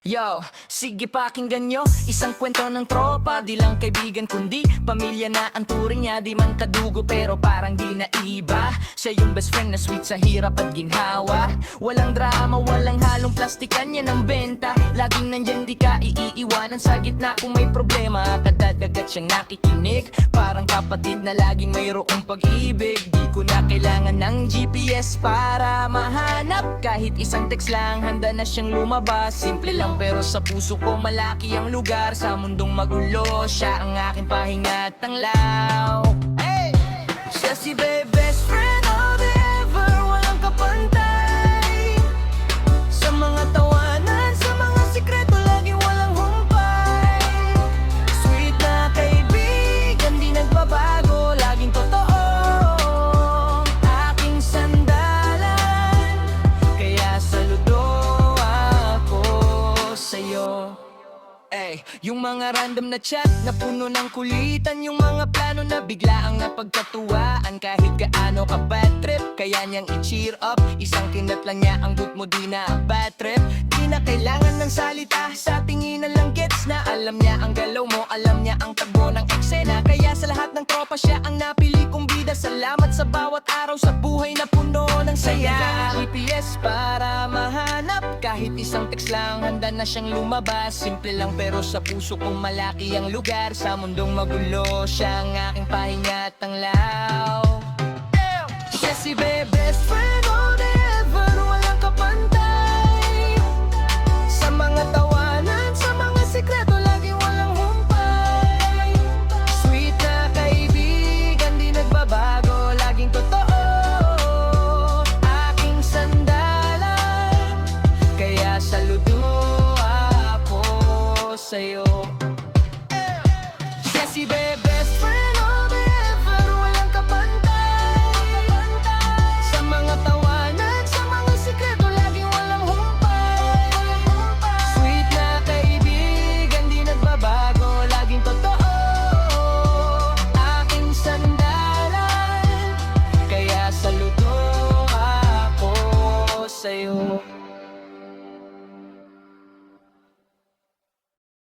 Yo, sige pakinggan nyo, isang kwento ng tropa. Di lang kaibigan kundi pamilya na ang turing niya. Di man kadugo pero parang di na iba. Siya yung best friend na sweet sa hirap at ginhawa. Walang drama, walang halong plastikan, yan ang benta. Laging nandyan, di ka iiiwanan sa gitna kung may problema. Kadadagat siyang nakikinig, parang kapatid na laging mayroong pag-ibig. Di ko na kailangan ng GPS para mahanap. Kahit isang text lang, handa na siyang lumabas. Simple lang pero sa puso ko malaki ang lugar. Sa mundong magulo, siya ang aking pahinga at tanglaw. Hey! Siya si best friend all ever, walang kapantay. Sa mga tawanan, sa mga sikreto, laging walang humpay. Sweet na kaibigan, di nagbabago, laging totoo. Aking sandalan, kaya saludo ako sa'yo. Ay, yung mga random na chat na puno ng kulitan, yung mga plano na bigla ang napagkatuwaan. Kahit gaano ka bad trip, kaya niyang i-cheer up. Isang kinat lang niya ang boot mo, di na bad trip. Di na kailangan ng salita, sa tinginan lang gets na. Alam niya ang galaw mo, alam niya ang tagbo ng eksena. Kaya sa lahat ng tropa siya ang napili kong bida. Salamat sa bawat araw sa buhay na puno ng saya. GPS para mahanap, kahit isang text lang, handa na siyang lumabas. Simple lang pero sa puso kong malaki ang lugar. Sa mundong magulo, siya ang aking pahinga at tanglaw. Siya si best friend all ever, walang kapantay. Sa mga tawanan, sa mga sikreto, laging walang humpay. Sweet na kaibigan, di nagbabago, laging totoo. Aking sandalan, kaya saludo ako sa'yo.